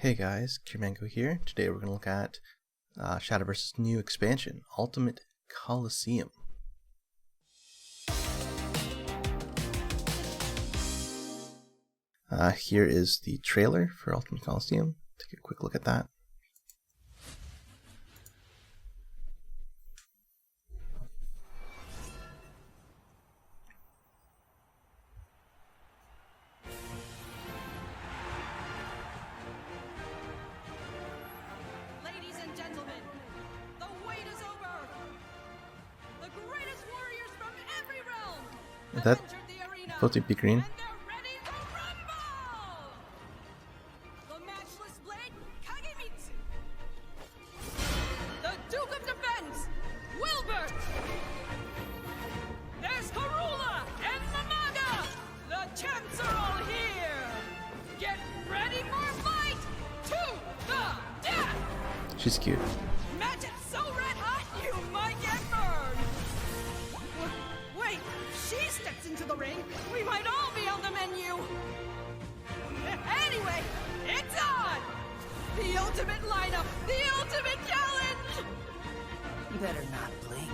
Hey guys, Kirmango here. Today we're going to look at Shadowverse's new expansion, Ultimate Colosseum. Here is the trailer for Ultimate Colosseum. Take a quick look at that. Is that supposed to be green? The Duke of Defense, Wilbert. There's Karula and Mamaga. The champs are all here. Get ready for a fight to the death. She's cute. Match it so red hot you might get burned. Wait, she steps into the ring. We might all be on the menu. Anyway, it's on. The ultimate lineup, the ultimate challenge. Better not blink.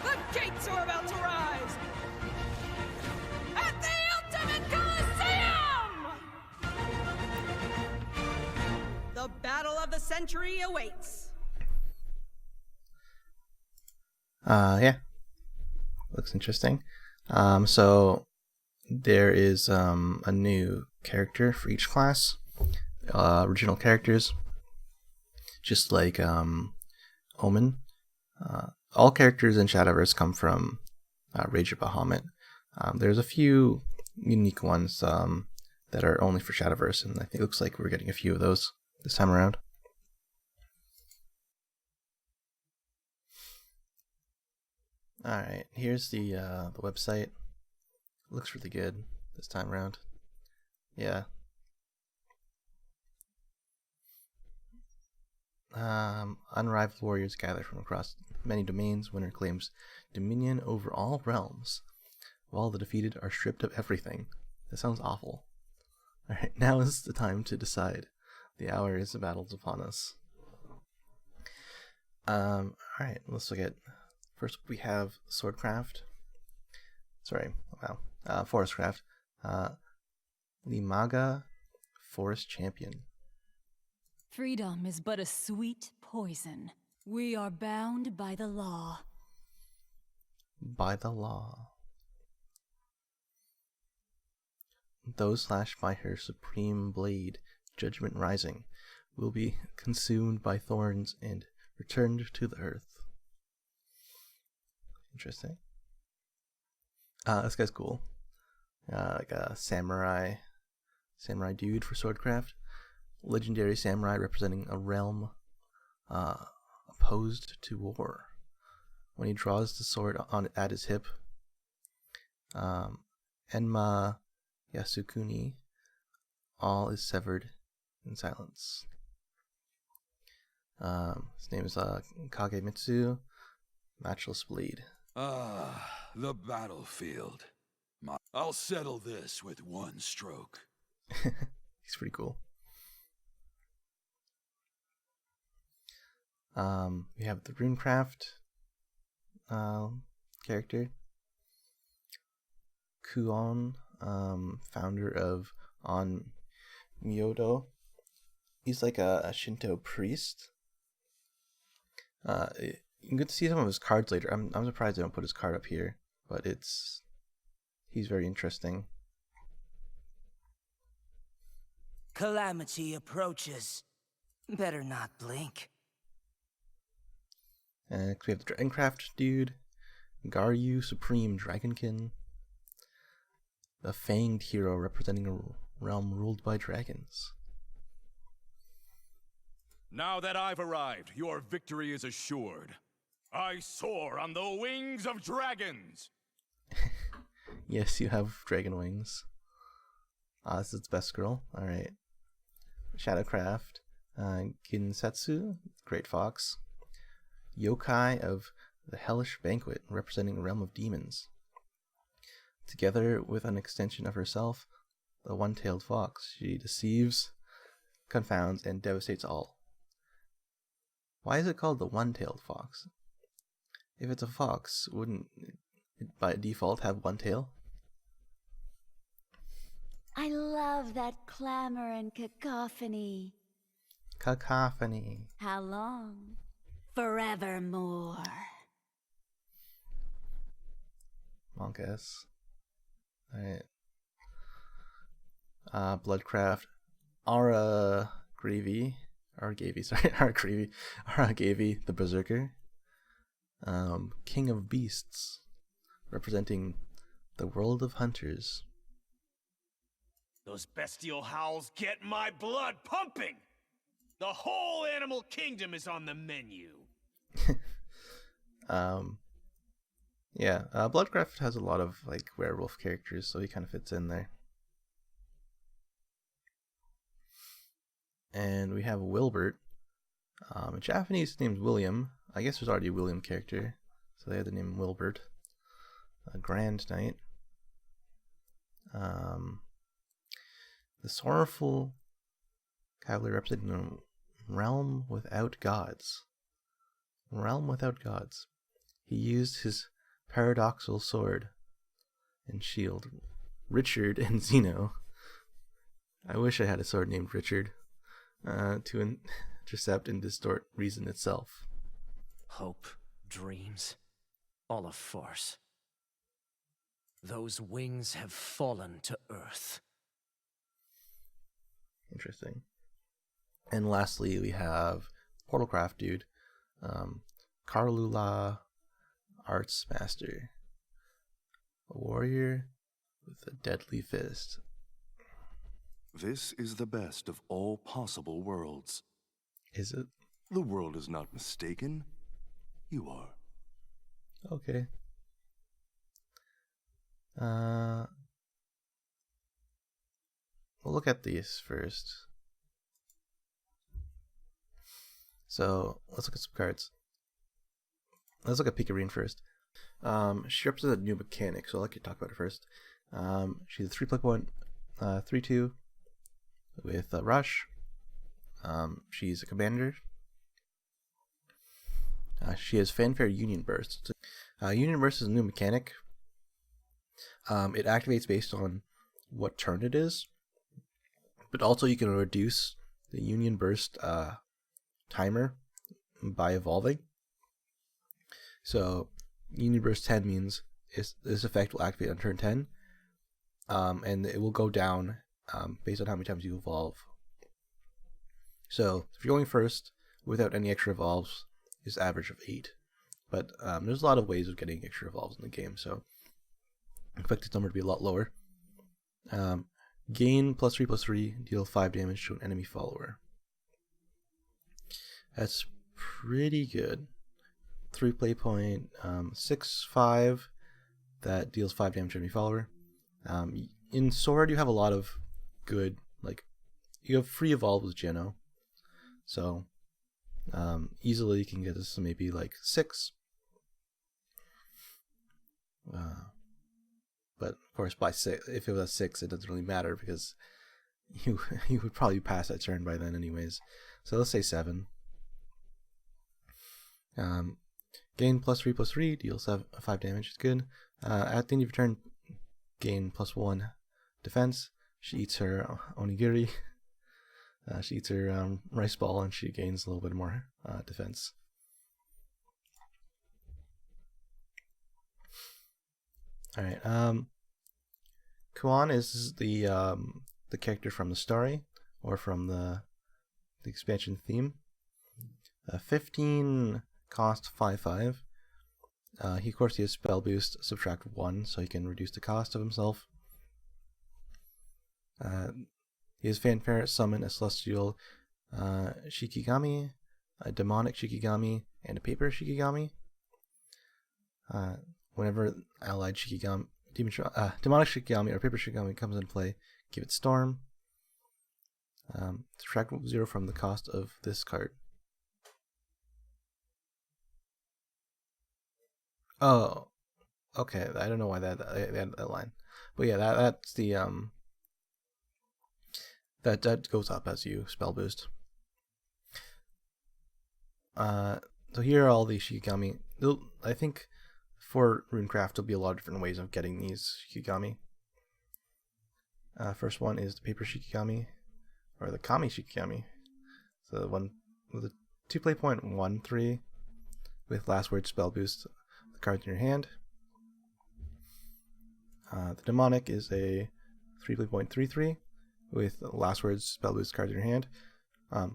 The gates are about to rise. At the ultimate Colosseum! The battle of the century awaits. Yeah. Looks interesting. So there is a new character for each class. Original characters, just like Omen. All characters in Shadowverse come from Rage of Bahamut. There's a few unique ones that are only for Shadowverse, and I think it looks like we're getting a few of those this time around. Alright, here's the website. Looks really good this time around. Yeah. Unrivaled warriors gather from across many domains. Winner claims dominion over all realms, while the defeated are stripped of everything. That sounds awful. Alright, now is the time to decide. The hour is the battles upon us. Alright, let's look at... First we have Swordcraft. Forestcraft. Limaga Forest Champion. Freedom is but a sweet poison. We are bound by the law. By the law. Those slashed by her supreme blade, Judgment Rising, will be consumed by thorns and returned to the earth. Interesting. This guy's cool. Like a samurai dude for Swordcraft. Legendary samurai representing a realm opposed to war. When he draws the sword at his hip, Enma Yasukuni, all is severed in silence. His name is Kagemitsu, Matchless Bleed. The battlefield. I'll settle this with one stroke. He's pretty cool. We have the Runecraft character. Kuon, founder of On Myodo. He's like a Shinto priest. You can get to see some of his cards later. I'm surprised they don't put his card up here, but he's very interesting. Calamity approaches. Better not blink. And we have the Dragoncraft dude, Garyu Supreme Dragonkin, the Fanged hero representing a realm ruled by dragons. Now that I've arrived, your victory is assured. I soar on the wings of dragons. Yes, you have dragon wings. This is its best girl. Alright. Shadowcraft, Ginsetsu, Great Fox, Yokai of the Hellish Banquet, representing a realm of demons. Together with an extension of herself, the one-tailed fox. She deceives, confounds, and devastates all. Why is it called the one-tailed fox? If it's a fox, wouldn't it by default have one tail? I love that clamor and cacophony. Cacophony. How long? Forevermore. Monkas. Alright. Bloodcraft. Ara Gravy. Ara Gravy, the Berserker. King of Beasts. Representing the world of hunters. Those bestial howls get my blood pumping! The whole animal kingdom is on the menu. Bloodcraft has a lot of like werewolf characters, so he kind of fits in there. And we have Wilbert. In Japanese, his name's William. I guess there's already a William character, so they have the name Wilbert. A Grand Knight. The sorrowful cavalier representing a realm without gods. Realm without gods. He used his paradoxal sword and shield. Richard and Zeno. I wish I had a sword named Richard. To intercept and distort reason itself. Hope, dreams, all a farce. Those wings have fallen to earth. Interesting. And lastly, we have Portalcraft dude, Karlula Arts Master, a warrior with a deadly fist. This is the best of all possible worlds. Is it? The world is not mistaken. You are. Okay. We'll look at these first. So let's look at some cards. Let's look at Picarine first. She represents a new mechanic, so I'll let you talk about it first. She's a 3+1, 3/2 with Rush. She's a commander. She has Fanfare Union Burst. Union Burst is a new mechanic. It activates based on what turn it is, but also you can reduce the Union Burst timer by evolving. So Union Burst 10 means this effect will activate on turn 10, and it will go down based on how many times you evolve. So if you're going first without any extra evolves, it's average of 8. But there's a lot of ways of getting extra evolves in the game, so I expect this number to be a lot lower. Gain +3/+3, deal 5 damage to an enemy follower. That's pretty good. 3 play point, 6/5, that deals 5 damage to an enemy follower. In Sword, you have a lot of good, like, you have free evolve with Geno, so easily you can get this to maybe like 6. But of course, by 6, if it was 6, it doesn't really matter because you would probably pass that turn by then anyways. So let's say 7. Gain +3/+3, deals 5 damage. It's good. At the end of your turn, gain +1 defense. She eats her onigiri. She eats her rice ball, and she gains a little bit more defense. All right. Kuan is the character from the story or from the expansion theme. 15 cost 5/5. He of course he has spell boost subtract 1, so he can reduce the cost of himself. He has Fanfare summon a celestial Shikigami, a demonic Shikigami, and a paper Shikigami. Whenever allied Shikigami, demonic Shikigami or paper Shikigami comes into play, give it Storm. Subtract 0 from the cost of this card. Oh, okay. I don't know why they had that line, but yeah, that's the That goes up as you spell boost. So here are all the Shikigami. I think for Runecraft there'll be a lot of different ways of getting these Shikigami. First one is the paper Shikigami, or the Kami Shikigami. So the one with a 2-play.13 with last word spell boost the cards in your hand. The demonic is a 3-play.33 with last words spell boost cards in your hand.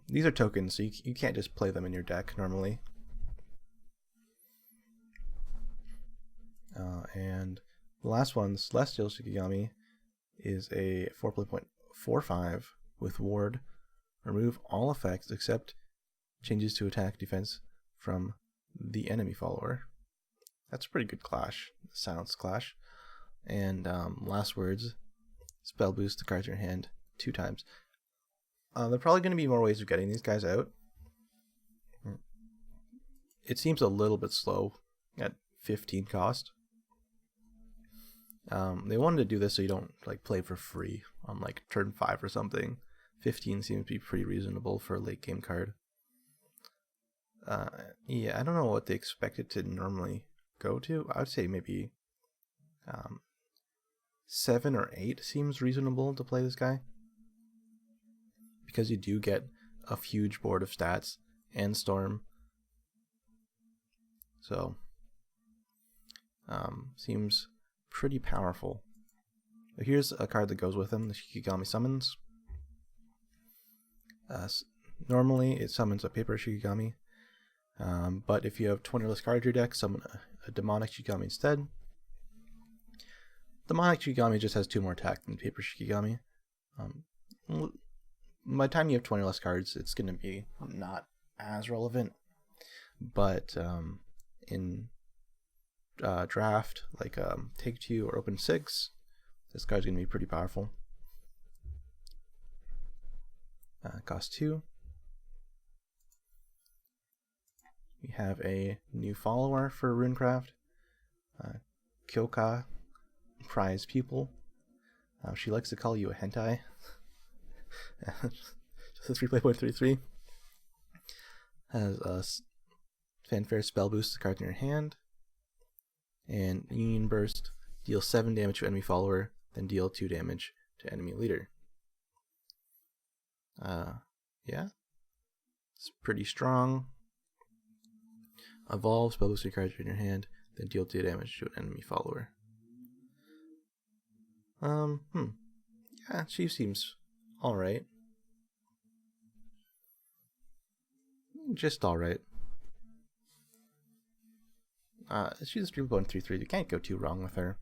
These are tokens, so you can't just play them in your deck normally. And the last one, the Celestial Shikigami, is a 4-play.45 with ward. Remove all effects except changes to attack defense from the enemy follower. That's a pretty good clash. Silence clash. And last words, spell boost the cards in your hand 2 times. There are probably going to be more ways of getting these guys out. It seems a little bit slow at 15 cost. They wanted to do this so you don't like play for free on like turn 5 or something. 15 seems to be pretty reasonable for a late game card. Yeah, I don't know what they expect it to normally go to. I would say maybe 7 or 8 seems reasonable to play this guy, because you do get a huge board of stats and storm. So seems pretty powerful. Here's a card that goes with him, the Shikigami Summons. Normally it summons a paper Shikigami, but if you have 20 or less cards in your deck, summon a demonic Shikigami instead. Demonic Shikigami just has 2 more attack than paper Shikigami. By the time you have 20 or less cards, it's going to be not as relevant, but in draft, like Take 2 or Open 6, this card's going to be pretty powerful. Cost 2. We have a new follower for Runecraft, Kyoka, prize pupil. She likes to call you a hentai. Just a 3-play.33. Has a fanfare spell boost the card in your hand. And Union Burst, deal 7 damage to enemy follower, then deal 2 damage to enemy leader. Yeah, it's pretty strong. Evolve, spell boost your cards in your hand, then deal 2 damage to an enemy follower. Yeah, she seems alright. Just alright. She's a 3.33. You can't go too wrong with her.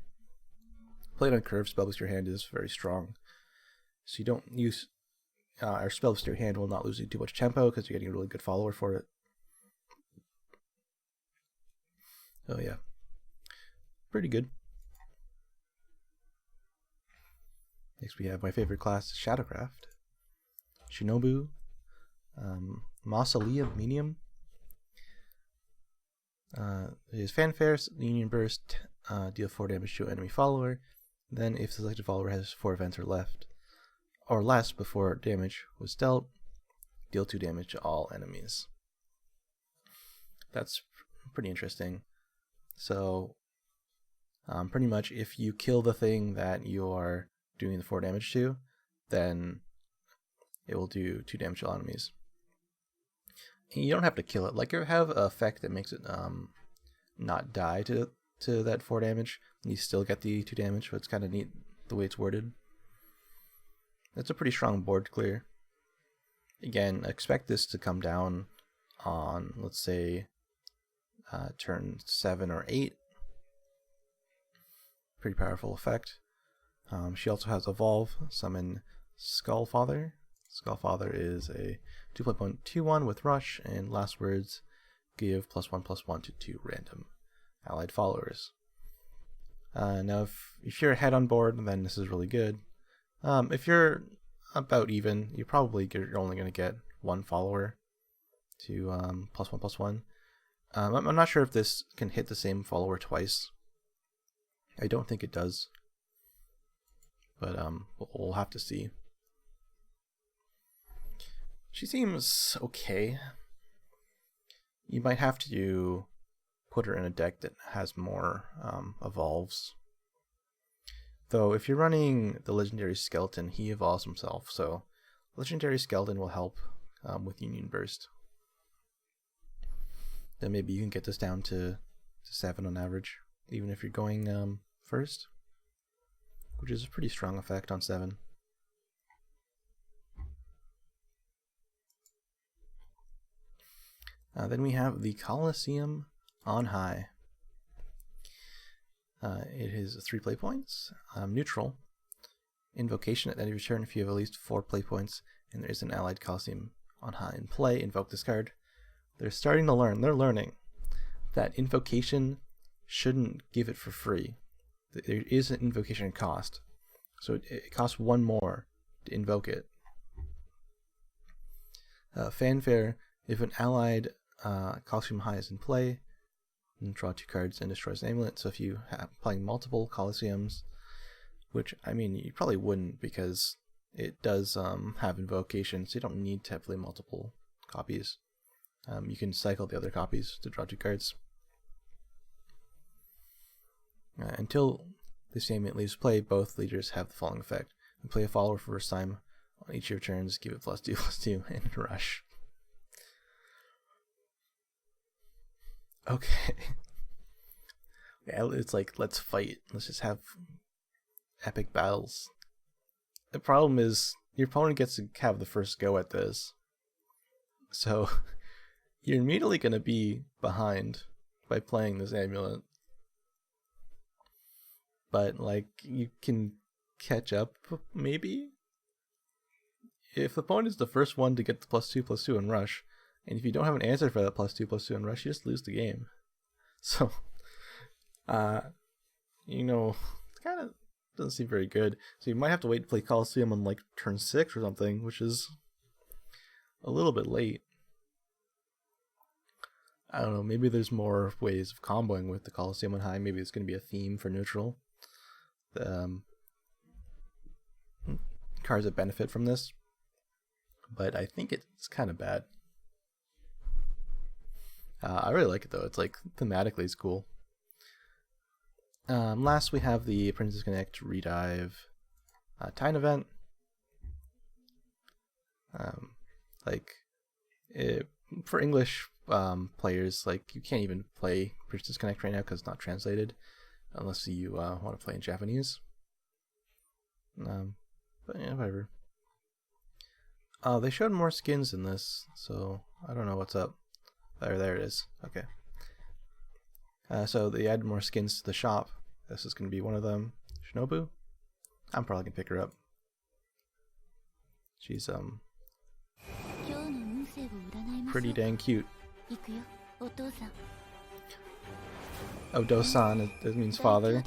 Played on curve, spell boost your hand is very strong. So you don't use our spell boost your hand will not lose you too much tempo because you're getting a really good follower for it. Oh yeah, pretty good. Next we have my favorite class, Shadowcraft. Shinobu, Mausoleum Medium. His fanfare, Union Burst, deal 4 damage to enemy follower. Then if the selected follower has 4 events or less before damage was dealt, deal 2 damage to all enemies. That's pretty interesting. So pretty much if you kill the thing that you are doing the 4 damage to, then it will do 2 damage to all enemies. And you don't have to kill it. Like, you have an effect that makes it not die to that 4 damage, and you still get the 2 damage, so it's kind of neat the way it's worded. That's a pretty strong board clear. Again, expect this to come down on, let's say, turn 7 or 8. Pretty powerful effect. She also has Evolve, summon Skullfather. Skullfather is a 2.21 with Rush, and last words, give +1/+1 to 2 random allied followers. Now, if you're ahead on board, then this is really good. If you're about even, you're only going to get 1 follower to +1/+1. I'm not sure if this can hit the same follower twice. I don't think it does, but we'll have to see. She seems okay. You might have to put her in a deck that has more evolves. Though if you're running the Legendary Skeleton, he evolves himself, so Legendary Skeleton will help with Union Burst. Then maybe you can get this down to 7 on average, even if you're going first, which is a pretty strong effect on 7. Then we have the Colosseum on High. It is 3 play points, neutral, invocation at the end of your turn if you have at least 4 play points, and there is an allied Colosseum on High in play. Invoke this card. They're starting to learn, they're learning that invocation shouldn't give it for free. There is an invocation cost, so it costs 1 more to invoke it. Fanfare, if an allied Colosseum High is in play, and draw 2 cards and destroys an amulet. So if you have playing multiple Colosseums, which I mean you probably wouldn't because it does have invocation, so you don't need to play multiple copies. You can cycle the other copies to draw 2 cards. Until this amulet leaves play, both leaders have the following effect. When play a follower for first time on each of your turns, give it +2/+2 and rush. Okay. Yeah, it's like, let's fight. Let's just have epic battles. The problem is, your opponent gets to have the first go at this. So, you're immediately going to be behind by playing this amulet. But, like, you can catch up, maybe? If the opponent is the first one to get the +2/+2 and rush, and if you don't have an answer for that +2/+2 and rush, you just lose the game. So, you know, it kind of doesn't seem very good. So you might have to wait to play Colosseum on like turn 6 or something, which is a little bit late. I don't know, maybe there's more ways of comboing with the Colosseum on High. Maybe it's going to be a theme for neutral. Cards that benefit from this. But I think it's kind of bad. I really like it though. It's like thematically it's cool. Last we have the Princess Connect Redive Time event. For English players, like you can't even play Princess Connect right now because it's not translated, unless you want to play in Japanese. But yeah, whatever. They showed more skins in this, so I don't know what's up. There it is. Okay. So they added more skins to the shop. This is going to be one of them. Shinobu? I'm probably going to pick her up. She's pretty dang cute. Odo-san, it means father.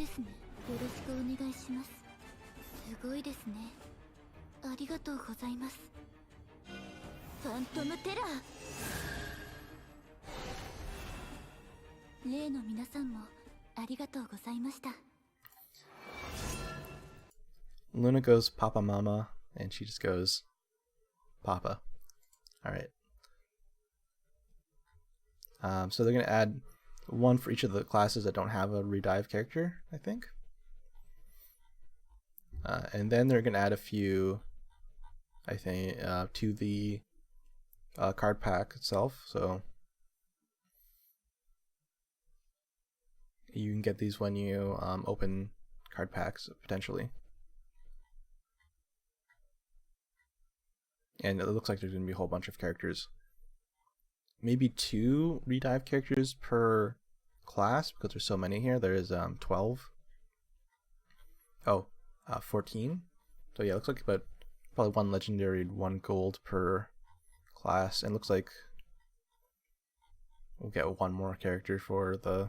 Luna goes Papa Mama, and she just goes Papa. Alright. So they're going to add one for each of the classes that don't have a Redive character, I think. And then they're going to add a few, I think, to the card pack itself. So you can get these when you open card packs, potentially. And it looks like there's going to be a whole bunch of characters. Maybe 2 Redive characters per class, because there's so many here. There is 12. 14. So yeah, it looks like about probably 1 legendary and 1 gold per class. And it looks like we'll get 1 more character for the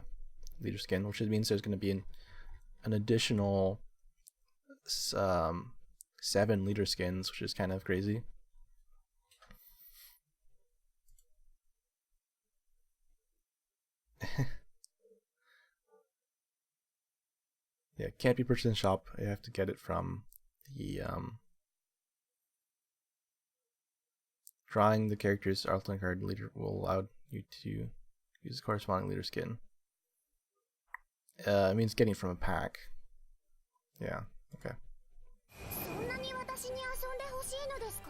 leader skin, which means there's going to be an additional 7 leader skins, which is kind of crazy. Yeah, it can't be purchased in the shop. You have to get it from the Drawing the character's alternate card leader will allow you to use the corresponding leader skin. It means getting from a pack. Yeah, okay. そんなに私に遊んでほしいのですか？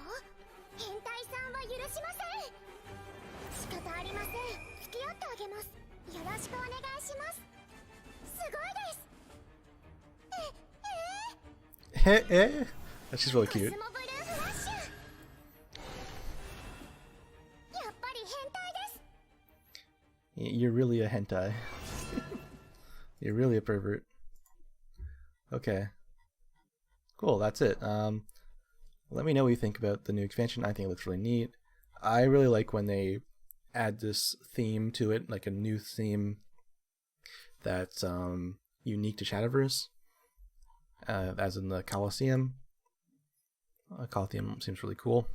変態さんは許しません。仕方ありません。付き合ってあげます。よろしくお願いします。すごいです。She's really cute. コスモブルーフラッシュ。やっぱり変態です。 You're really a hentai. You're really a pervert. Okay. Cool, that's it. Let me know what you think about the new expansion. I think it looks really neat. I really like when they add this theme to it, like a new theme that's unique to Shadowverse, as in the Colosseum. Colosseum seems really cool.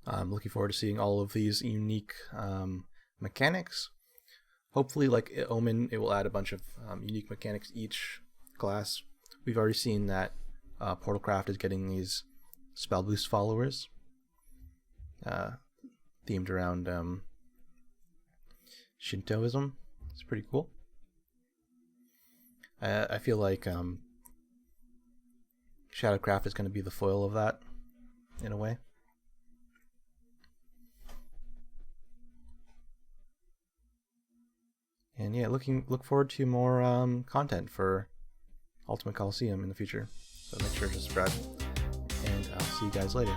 I'm looking forward to seeing all of these unique mechanics. Hopefully, like Omen, it will add a bunch of unique mechanics each class. We've already seen that Portalcraft is getting these spell boost followers themed around Shintoism. It's pretty cool. I feel like Shadowcraft is going to be the foil of that, in a way. And yeah, look forward to more content for Ultimate Colosseum in the future. So make sure to subscribe, and I'll see you guys later.